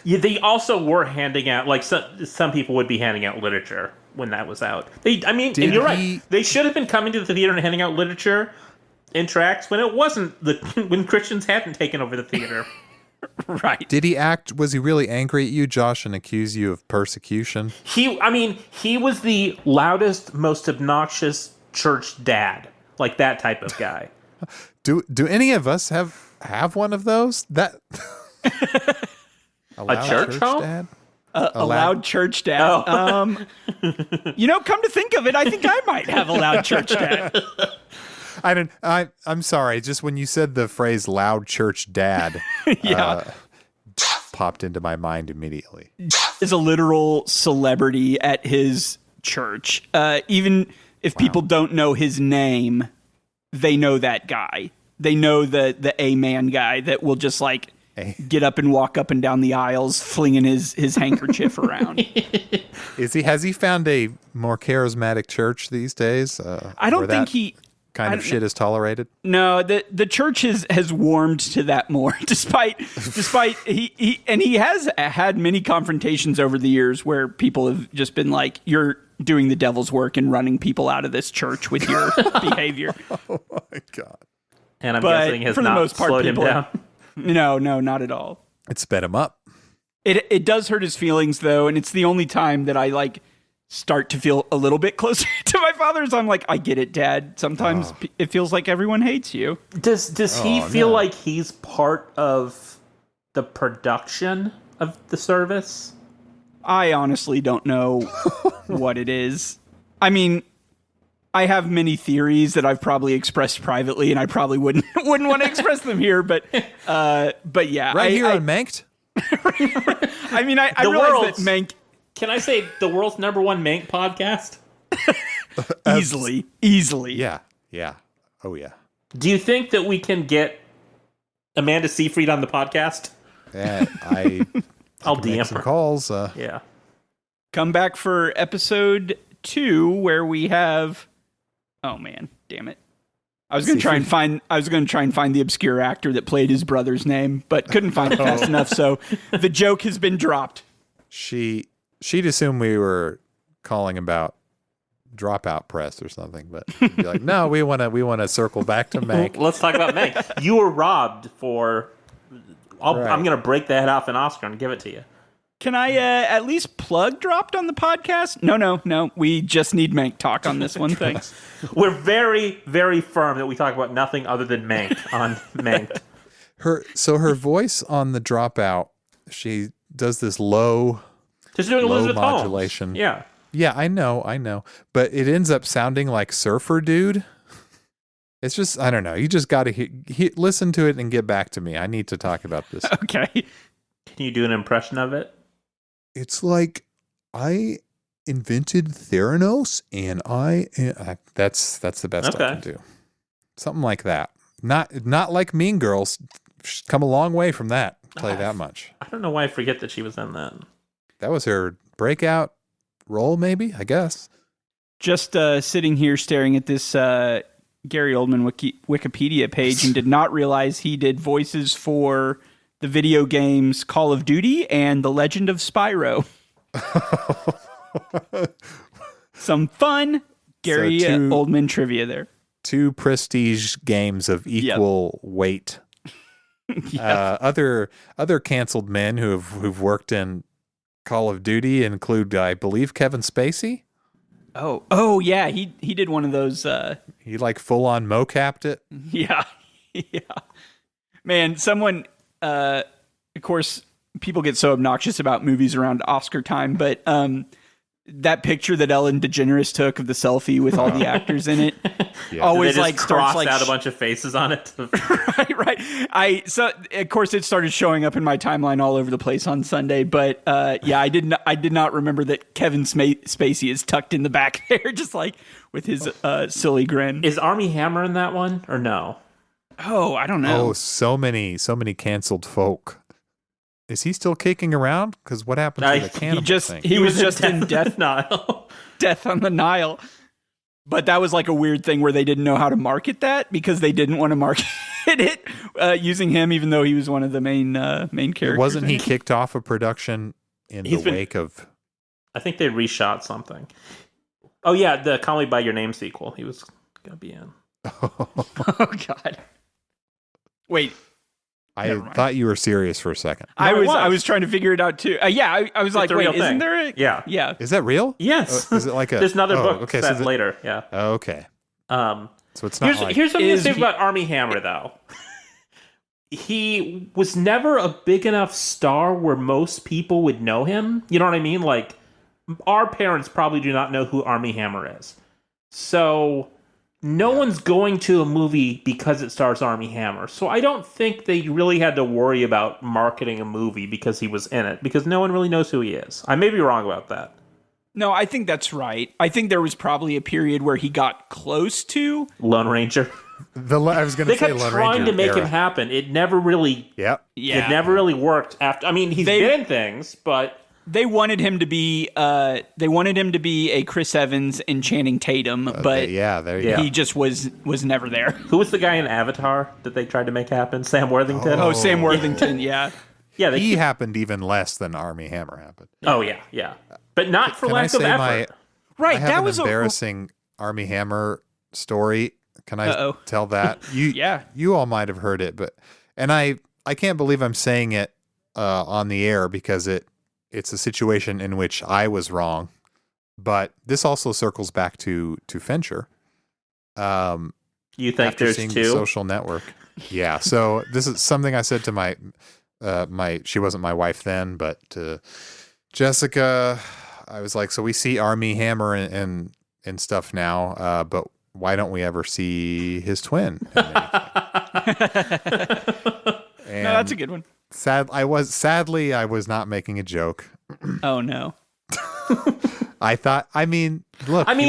Yeah, they also were handing out, like, some people would be handing out literature when that was out. You're right. They should have been coming to the theater and handing out literature in tracts when it wasn't when Christians hadn't taken over the theater. Right. Was he really angry at you, Josh, and accuse you of persecution? He was the loudest, most obnoxious church dad, like that type of guy. Do any of us have one of those? That a church home? Dad? A loud church dad. Oh. Come to think of it, I think I might have a loud church dad. I'm sorry. Just when you said the phrase "loud church dad," popped into my mind immediately. Is a literal celebrity at his church. Even if people don't know his name, they know that guy. They know the A-man guy that will just like get up and walk up and down the aisles, flinging his handkerchief around. Has he found a more charismatic church these days? I don't think he. Kind of shit is tolerated? No, the church has warmed to that more, despite he has had many confrontations over the years where people have just been like, "You're doing the devil's work and running people out of this church with your behavior." Oh my God! And I'm guessing has not slowed him down. No, not at all. It sped him up. It does hurt his feelings though, and it's the only time that I start to feel a little bit closer to my father. So I'm like, I get it, Dad. Sometimes it feels like everyone hates you. Does he feel like he's part of the production of the service? I honestly don't know what it is. I mean, I have many theories that I've probably expressed privately, and I probably wouldn't want to express them here. But yeah, right here on Manked. I mean, I realize that Mank. Can I say the world's #1 Mank podcast? Easily. Yeah. Oh, yeah. Do you think that we can get Amanda Seyfried on the podcast? I'll DM some her. calls. Yeah. Come back for episode 2 where we have. Oh man, damn it! I was going to try and find the obscure actor that played his brother's name, but couldn't find it fast enough. So the joke has been dropped. She'd assume we were calling about Dropout Press or something, but she'd be like, no, we want to circle back to Mank. Let's talk about Mank. You were robbed for. I'm going to break that off an Oscar and give it to you. Can I at least plug Dropped on the podcast? No. We just need Mank talk on this one thing. We're very, very firm that we talk about nothing other than Mank on Mank. Her voice on the Dropout, she does this low, just doing Elizabeth modulation. Holmes. Yeah, I know. But it ends up sounding like Surfer Dude. It's just, I don't know. You just got to listen to it and get back to me. I need to talk about this. Okay. Can you do an impression of it? It's like, I invented Theranos, and that's the best I can do. Something like that. Not like Mean Girls. She's come a long way from that. Play that much. I don't know why I forget that she was in that. That was her breakout role, maybe, I guess. Just sitting here staring at this Gary Oldman Wikipedia page and did not realize he did voices for the video games Call of Duty and The Legend of Spyro. Some fun Gary Oldman trivia there. 2 prestige games of equal weight. Other canceled men who've worked in Call of Duty include, I believe, Kevin Spacey. Oh yeah, he did one of those. He like full on mocapped it. Yeah. Man, someone. Of course, people get so obnoxious about movies around Oscar time, but that picture that Ellen DeGeneres took of the selfie with all the actors in it, always like starts cross out a bunch of faces on it. right. So of course it started showing up in my timeline all over the place on Sunday, but I did not remember that Kevin Spacey is tucked in the back there, just like with his silly grin. Is Armie Hammer in that one or no? Oh, I don't know. Oh, so many canceled folk. Is he still kicking around? Because what happened to the cannibal thing? He was just in Death Nile. Death on the Nile. But that was like a weird thing where they didn't know how to market that because they didn't want to market it using him, even though he was one of the main characters. Wasn't he kicked off a production in the wake of... I think they reshot something. Oh, yeah, the Call Me By Your Name sequel. He was going to be in. Oh, God. Wait. I thought you were serious for a second. No, I was trying to figure it out too. I was like, wait, isn't there a... Yeah. Is that real? Yes. Is it like a... There's another book set later. Yeah. Okay. So it's not here's something to say about Armie Hammer, though. He was never a big enough star where most people would know him. You know what I mean? Like, our parents probably do not know who Armie Hammer is. So... no one's going to a movie because it stars Armie Hammer. So I don't think they really had to worry about marketing a movie because he was in it, because no one really knows who he is. I may be wrong about that. No, I think that's right. I think there was probably a period where he got close to Lone Ranger. I was going to say Lone Ranger. They kept trying to make him happen. It never really It never really worked after. I mean, he's been in things, but they wanted him to be a Chris Evans and Channing Tatum, but he just was never there. Who was the guy in Avatar that they tried to make happen? Sam Worthington? Oh, Sam Worthington, yeah. Yeah, he happened even less than Armie Hammer happened. Oh, yeah. But not for lack of effort. Right, that was an embarrassing Armie Hammer story. Can I tell that? You all might have heard it, and I can't believe I'm saying it on the air because it's a situation in which I was wrong, but this also circles back to Fincher. You think there's two? The Social Network. Yeah. So this is something I said to my she wasn't my wife then, but to Jessica, I was like, so we see Armie Hammer and stuff now, but why don't we ever see his twin? No, that's a good one. Sadly, I was not making a joke. Oh no. he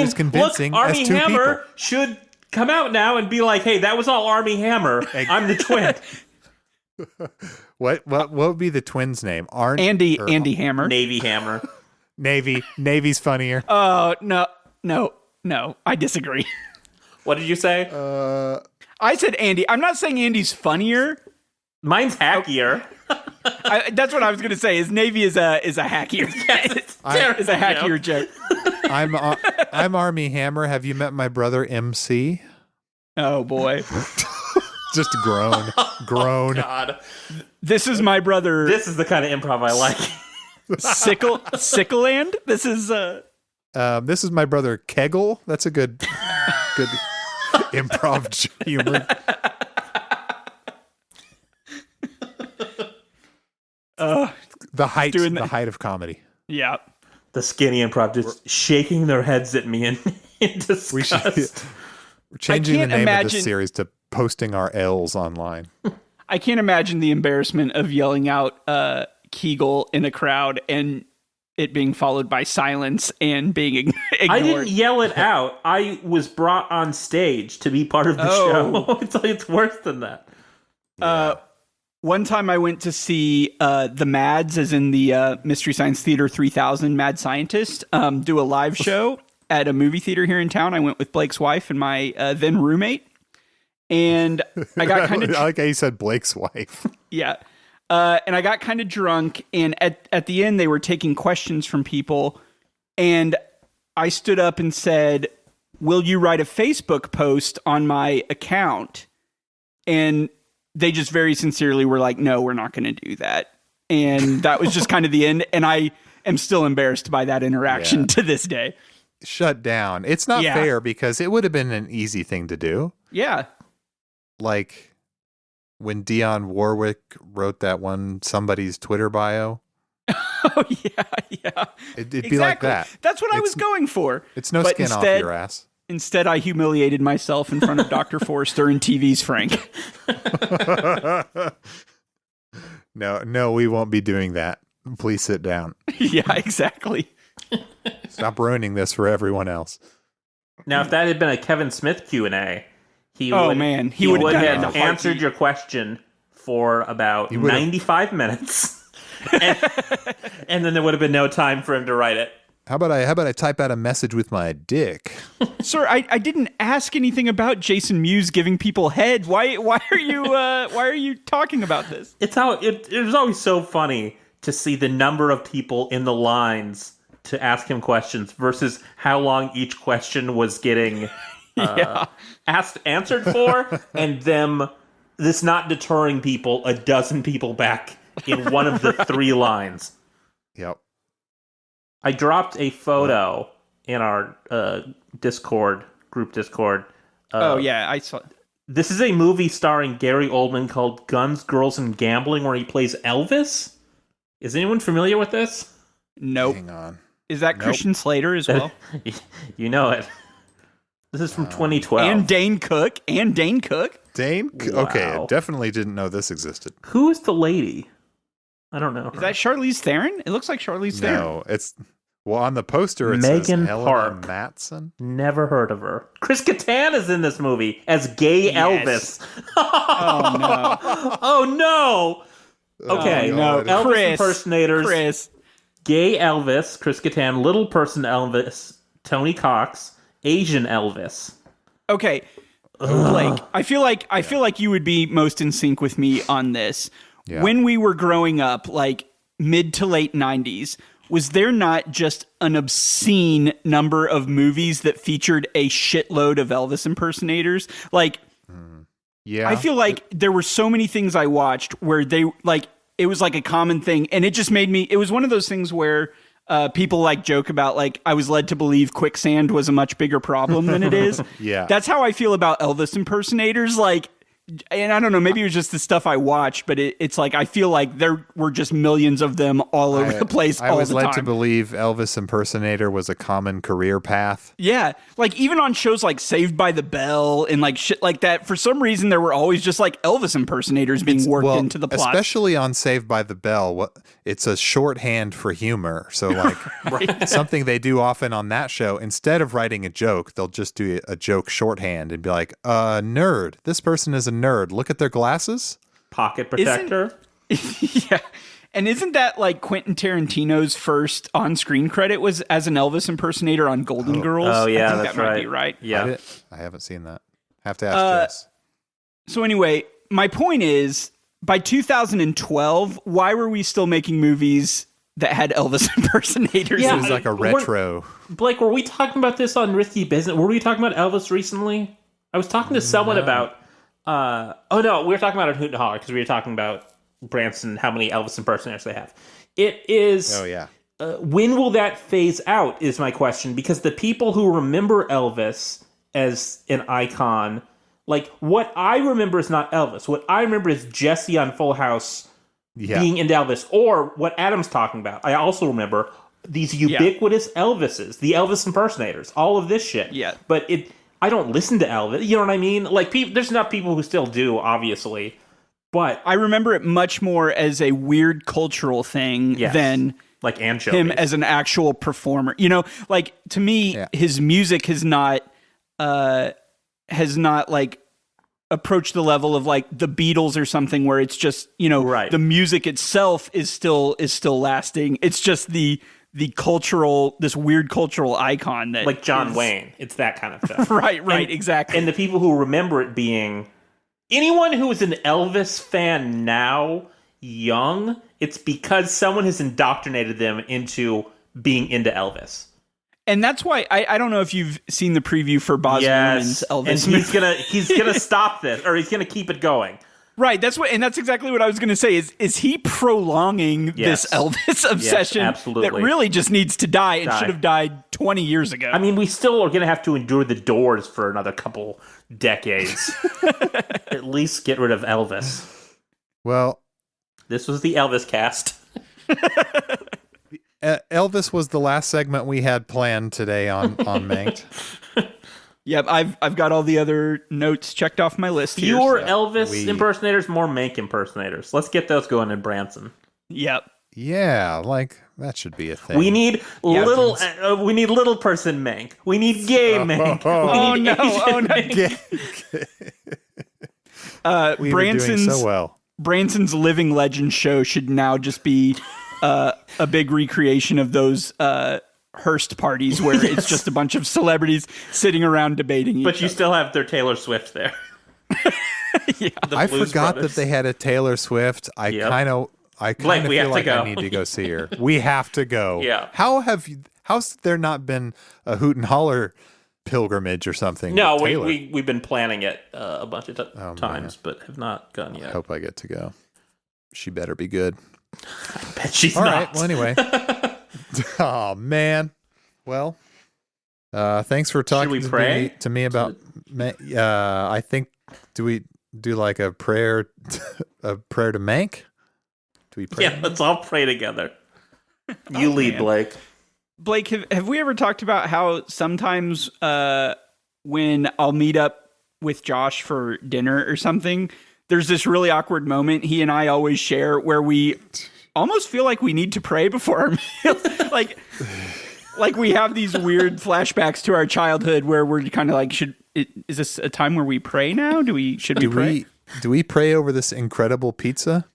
was convincing. Armie as two Hammer people. should come out now and be like, hey, that was all Armie Hammer. I'm the twin. What would be the twins' name? Andy Hammer. Navy Hammer. Navy's funnier. Oh, no. I disagree. What did you say? I said Andy. I'm not saying Andy's funnier. Mine's hackier. That's what I was going to say. Is Navy is a hackier. Is a hackier joke. I'm Army Hammer. Have you met my brother MC? Oh boy. Just groan. Oh, God. This is my brother. This is the kind of improv I like. Sickleland. This is my brother Kegel. That's a good improv humor. The height of comedy. Yeah. The skinny improv just shaking their heads at me in disgust. We're changing the name of this series to posting our L's online. I can't imagine the embarrassment of yelling out Kegel in a crowd and it being followed by silence and being ignored. I didn't yell it out. I was brought on stage to be part of the show. It's worse than that. Yeah. One time I went to see the Mads, as in the Mystery Science Theater 3000 Mad Scientist, do a live show at a movie theater here in town. I went with Blake's wife and my then roommate. And I got kind of... I like how you said Blake's wife. Yeah. And I got kind of drunk. And at the end, they were taking questions from people. And I stood up and said, "Will you write a Facebook post on my account?" And they just very sincerely were like, "No, we're not going to do that." And that was just kind of the end. And I am still embarrassed by that interaction to this day. Shut down. It's not fair because it would have been an easy thing to do. Yeah. Like when Dionne Warwick wrote that one, somebody's Twitter bio. Oh, yeah. It'd be like that. That's what I was going for. It's no skin off your ass. Instead, I humiliated myself in front of Dr. Forrester and TV's Frank. No, we won't be doing that. Please sit down. Yeah, exactly. Stop ruining this for everyone else. Now, if that had been a Kevin Smith Q&A, he would have answered your question for about 95 minutes. And then there would have been no time for him to write it. How about I type out a message with my dick? Sir, I didn't ask anything about Jason Mewes giving people head. Why are you talking about this? It was always so funny to see the number of people in the lines to ask him questions versus how long each question was getting answered for, and this not deterring people, a dozen people back in one of the three lines. Yep. I dropped a photo in our group Discord. I saw. This is a movie starring Gary Oldman called Guns, Girls, and Gambling, where he plays Elvis. Is anyone familiar with this? Nope. Hang on. Is that Christian Slater as well? You know it. This is from 2012. And Dane Cook. Wow. Okay, I definitely didn't know this existed. Who is the lady? I don't know. Is that Charlize Theron? It looks like Charlize Theron. No, it's... Well, on the poster, it Megan says Helena Park. Matson. Never heard of her. Chris Kattan is in this movie as gay Elvis. Oh, no. Oh, no. Okay. No. Elvis Chris. impersonators. Chris. Gay Elvis, Chris Kattan. Little person Elvis, Tony Cox. Asian Elvis. Okay. Blake, I feel like you would be most in sync with me on this. Yeah. When we were growing up, like mid to late 90s, was there not just an obscene number of movies that featured a shitload of Elvis impersonators? Like, yeah, I feel like there were so many things I watched where it was like a common thing, and it just made me. It was one of those things where people like joke about like I was led to believe quicksand was a much bigger problem than it is. Yeah, that's how I feel about Elvis impersonators. Like. And I don't know, maybe it was just the stuff I watched, but it's like I feel like there were just millions of them all over the place. I was led to believe Elvis impersonator was a common career path. Yeah, like even on shows like Saved by the Bell and like shit like that, for some reason there were always just like Elvis impersonators being worked into the plot. Especially on Saved by the Bell, it's a shorthand for humor. So like something they do often on that show, instead of writing a joke, they'll just do a joke shorthand and be like, nerd. This person is a nerd. Look at their glasses. pocket protector. Yeah. And isn't that like Quentin Tarantino's first on-screen credit was as an Elvis impersonator on Golden Girls? Oh, yeah, I think that's that might right. be right. Yeah. I haven't seen that. Have to ask Jess. So anyway, my point is, by 2012, why were we still making movies that had Elvis impersonators? Yeah, it was like a retro. Blake, were we talking about this on Risky Business? Were we talking about Elvis recently? I was talking to someone about... we were talking about it at Hoot and Holler because we were talking about Branson, how many Elvis impersonators they have. It is... Oh, yeah. When will that phase out is my question, because the people who remember Elvis as an icon, like, what I remember is not Elvis. What I remember is Jesse on Full House being into Elvis, or what Adam's talking about. I also remember these ubiquitous Elvises, the Elvis impersonators, all of this shit. Yeah. But I don't listen to Elvis. You know what I mean? Like, there's enough people who still do, obviously. But I remember it much more as a weird cultural thing than like anchovies. Him as an actual performer. You know, like, to me, his music has not like approached the level of like the Beatles or something, where it's just, you know, the music itself is still lasting. It's just the cultural, this weird cultural icon that, like John Wayne. It's that kind of stuff. right, exactly. And the people who remember it being anyone who is an Elvis fan now, young, it's because someone has indoctrinated them into being into Elvis. And that's why I don't know if you've seen the preview for Baz Luhrmann's Elvis. And he's gonna stop this, or he's gonna keep it going. Right, that's exactly what I was going to say. Is he prolonging this Elvis obsession that really just needs to die and should have died 20 years ago? I mean, we still are going to have to endure the Doors for another couple decades. At least get rid of Elvis. Well, this was the Elvis cast. Elvis was the last segment we had planned today on Manked. Yep, I've got all the other notes checked off my list. Fewer Elvis impersonators, more Mank impersonators. Let's get those going in Branson. Yep. Yeah, like that should be a thing. We need little person Mank. We need gay Mank. Oh no! We were doing so well. Branson's Living Legend show should now just be a big recreation of those Hearst parties where it's just a bunch of celebrities sitting around debating. But you still have their Taylor Swift there. I forgot that they had a Taylor Swift. I kind of feel like I need to go see her. We have to go. Yeah. How's there not been a Hoot and Holler pilgrimage or something? No, we've been planning it a bunch of times, but have not gone yet. I hope I get to go. She better be good. I bet she's not. All right. Well, anyway. Oh man. Well, thanks for talking to me about. I think do we do like a prayer to Mank? Do we pray? Yeah, let's all pray together. You lead, man. Blake, have we ever talked about how sometimes when I'll meet up with Josh for dinner or something, there's this really awkward moment he and I always share where we almost feel like we need to pray before our meals. like we have these weird flashbacks to our childhood where we're kind of like, is this a time where we pray now? Should we pray? Do we pray over this incredible pizza?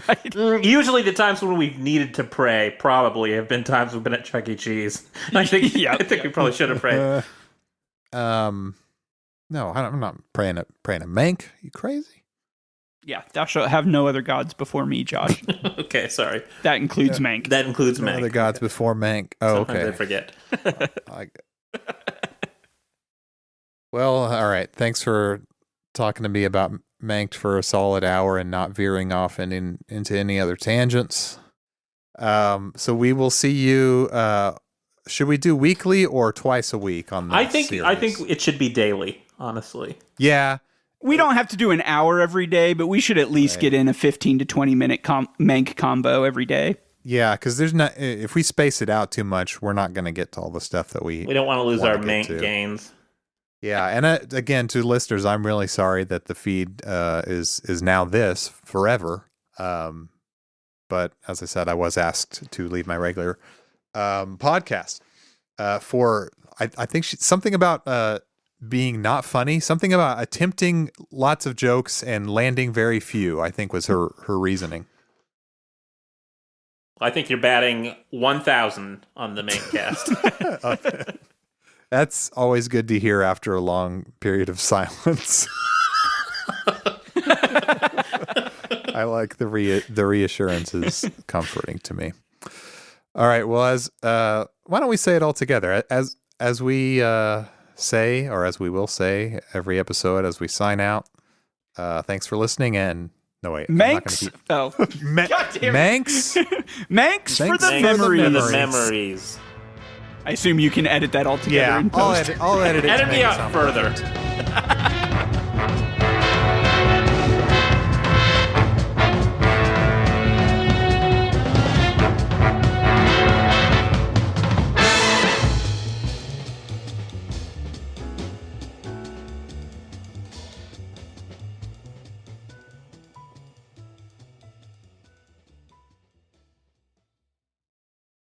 Right. Usually the times when we've needed to pray probably have been times we've been at Chuck E. Cheese. I think we probably should have prayed. No, I'm not praying a Mank. You crazy? Yeah, thou shalt have no other gods before me, Josh. Okay, sorry. That includes Mank. That includes Mank. No other gods before Mank. Oh, sometimes okay. I forget. Well, all right. Thanks for talking to me about Manked for a solid hour and not veering off into any other tangents. So we will see you. Should we do weekly or twice a week on this series? I think it should be daily, honestly. Yeah. We don't have to do an hour every day, but we should at least get in a 15 to 20 minute Mank combo every day. Yeah, because if we space it out too much, we're not going to get to all the stuff that we don't want to lose our Mank gains. Yeah, and again, to listeners, I'm really sorry that the feed is now this forever. But as I said, I was asked to leave my regular podcast for I think something about being not funny. Something about attempting lots of jokes and landing very few, I think was her reasoning. I think you're batting 1,000 on the main cast. Okay. That's always good to hear after a long period of silence. I like the reassurance is comforting to me. All right. Well, why don't we say it all together? As we say, or as we will say every episode as we sign out. Thanks for listening. And no wait, Manx. Manx. Manx for the memories. I assume you can edit that all together. Yeah, I'll edit it. Edit me out further.